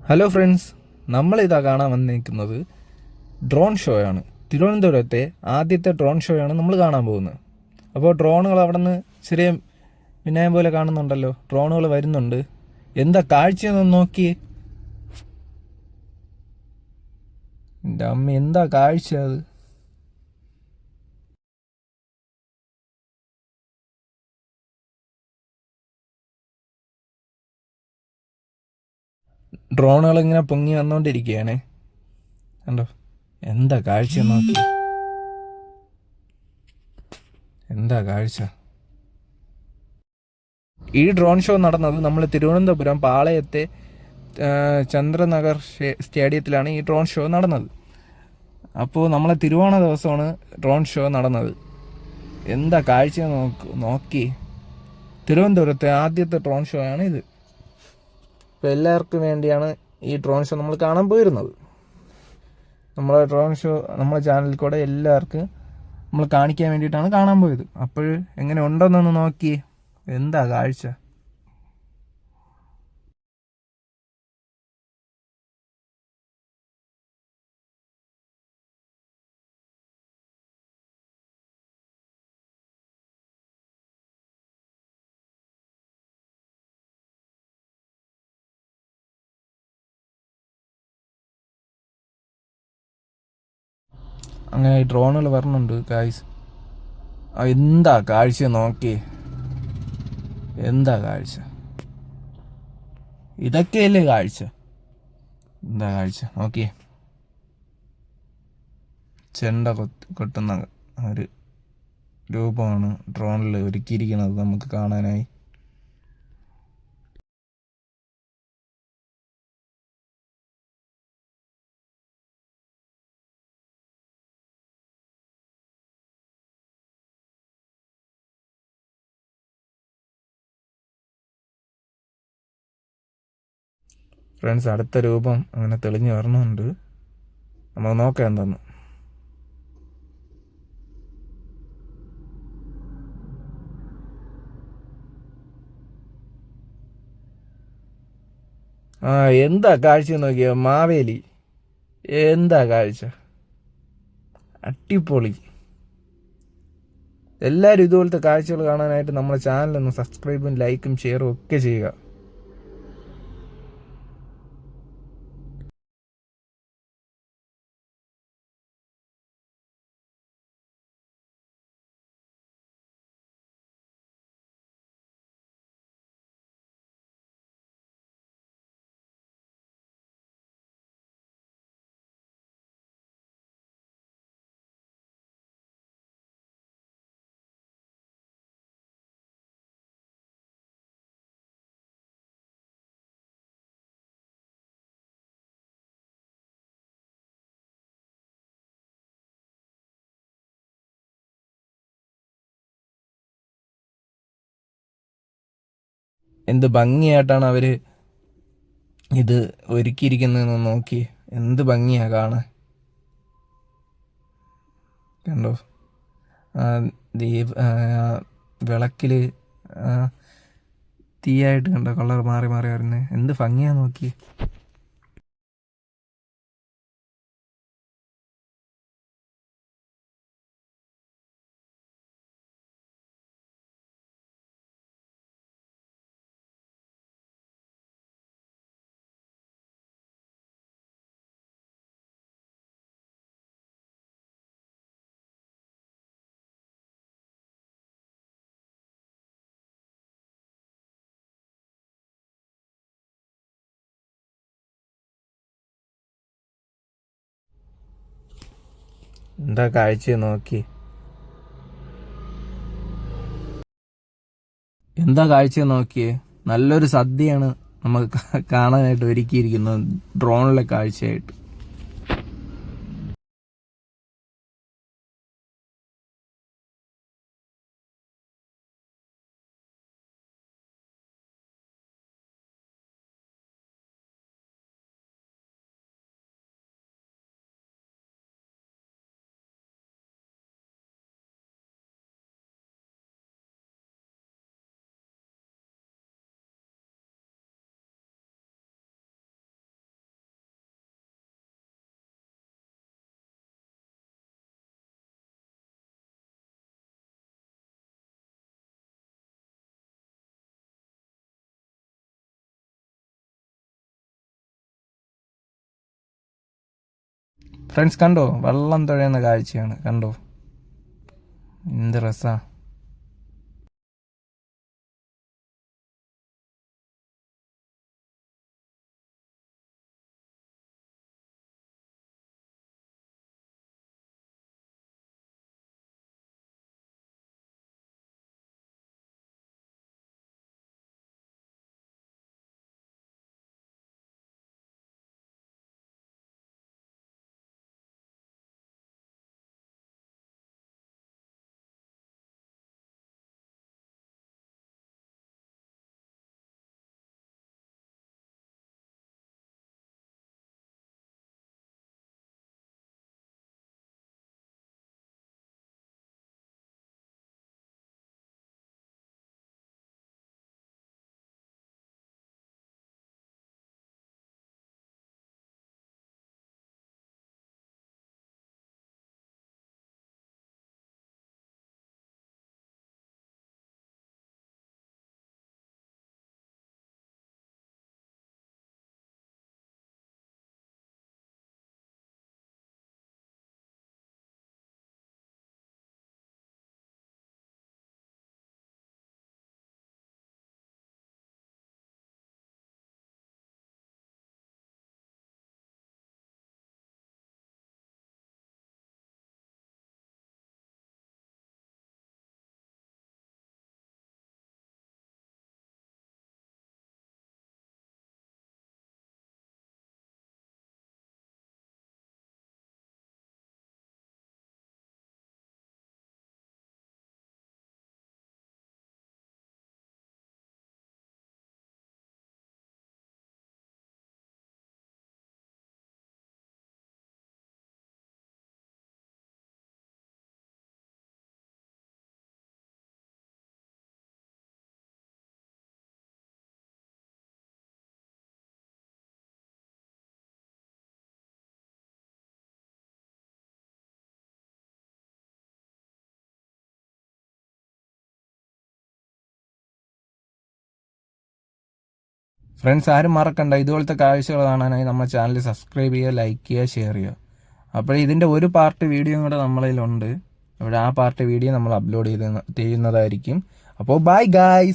Hello friends, നമ്മളിതാ കാണാൻ വന്നിരിക്കുന്നത് ഡ്രോൺ ഷോയാണ്. തിരുവനന്തപുരത്തെ ആദ്യത്തെ ഡ്രോൺ ഷോയാണ് നമ്മൾ കാണാൻ പോകുന്നത്. അപ്പോൾ ഡ്രോണുകൾ അവിടെ നിന്ന് ചെറിയ വിനയം പോലെ കാണുന്നുണ്ടല്ലോ, ഡ്രോണുകൾ വരുന്നുണ്ട്. എന്താ കാഴ്ചയെന്ന് നോക്കി. എൻ്റെ അമ്മ, എന്താ കാഴ്ച അത്! ഡ്രോണുകൾ ഇങ്ങനെ പൊങ്ങി വന്നുകൊണ്ടിരിക്കുകയാണ്. കണ്ടോ, എന്താ കാഴ്ച നോക്കി, എന്താ കാഴ്ച! ഈ ഡ്രോൺ ഷോ നടന്നത് നമ്മൾ തിരുവനന്തപുരം പാളയത്തെ ചന്ദ്രനഗർ സ്റ്റേഡിയത്തിലാണ് ഈ ഡ്രോൺ ഷോ നടന്നത്. അപ്പോൾ നമ്മളെ തിരുവോണ ദിവസമാണ് ഡ്രോൺ ഷോ നടന്നത്. എന്താ കാഴ്ച നോക്കി. തിരുവനന്തപുരത്തെ ആദ്യത്തെ ഡ്രോൺ ഷോ ആണ് ഇത്. ഇപ്പോൾ എല്ലാവർക്കും വേണ്ടിയാണ് ഈ ഡ്രോൺ ഷോ നമ്മൾ കാണാൻ പോയിരുന്നത്. നമ്മളെ ഡ്രോൺ ഷോ നമ്മളെ ചാനലിൽ കൂടെ എല്ലാവർക്കും നമ്മൾ കാണിക്കാൻ വേണ്ടിയിട്ടാണ് കാണാൻ പോയത്. അപ്പോൾ എങ്ങനെ ഉണ്ടെന്നൊന്ന് നോക്കി. എന്താ കാഴ്ച! അങ്ങനെ ഈ ഡ്രോണുകൾ വരണുണ്ട് ഗായ്സ്. എന്താ കാഴ്ച നോക്കി, എന്താ കാഴ്ച! ഇതൊക്കെയല്ലേ കാഴ്ച! എന്താ കാഴ്ച നോക്കിയേ. ചെണ്ട കൊട്ടുന്ന ഒരു രൂപമാണ് ഡ്രോണിൽ ഒരുക്കിയിരിക്കുന്നത് നമുക്ക് കാണാനായി. ഫ്രണ്ട്സ്, അടുത്ത രൂപം അങ്ങനെ തെളിഞ്ഞു വരണമുണ്ട്. നമ്മൾ നോക്കാം എന്താന്ന്. എന്താ കാഴ്ച നോക്കിയ മാവേലി! എന്താ കാഴ്ച! അടിപൊളി! എല്ലാവരും ഇതുപോലത്തെ കാഴ്ചകൾ കാണാനായിട്ട് നമ്മുടെ ചാനലൊന്ന് സബ്സ്ക്രൈബും ലൈക്കും ഷെയറും ഒക്കെ ചെയ്യുക. എന്ത് ഭംഗിയായിട്ടാണ് അവർ ഇത് ഒരുക്കിയിരിക്കുന്നതെന്ന് നോക്കി. എന്ത് ഭംഗിയാ കാണാൻ! കണ്ടോ, വിളക്കിൽ തീയായിട്ട് കണ്ടോ കളർ മാറി മാറി വരുന്നത്. എന്ത് ഭംഗിയാ നോക്കി. എന്താ കാഴ്ച നോക്കി, എന്താ കാഴ്ച നോക്കിയേ. നല്ലൊരു സദ്യയാണ് നമുക്ക് കാണാനായിട്ട് ഒരുക്കിയിരിക്കുന്നത് ഡ്രോണിലെ കാഴ്ചയായിട്ട്. ഫ്രണ്ട്സ് കണ്ടോ, വെള്ളം തുഴയുന്ന കാഴ്ചയാണ്, കണ്ടോ എന്ത് രസാ. ഫ്രണ്ട്സ് ആരും മറക്കണ്ട, ഇതുപോലത്തെ കാഴ്ചകൾ കാണാനായി നമ്മുടെ ചാനൽ സബ്സ്ക്രൈബ് ചെയ്യുക, ലൈക്ക് ചെയ്യുക, ഷെയർ ചെയ്യുക. അപ്പോൾ ഇതിൻ്റെ ഒരു പാർട്ട് വീഡിയോ കൂടെ നമ്മളിലുണ്ട്. അവിടെ ആ പാർട്ട് വീഡിയോ നമ്മൾ അപ്ലോഡ് ചെയ്യുന്നതായിരിക്കും. അപ്പോൾ ബൈ ഗായ്സ്.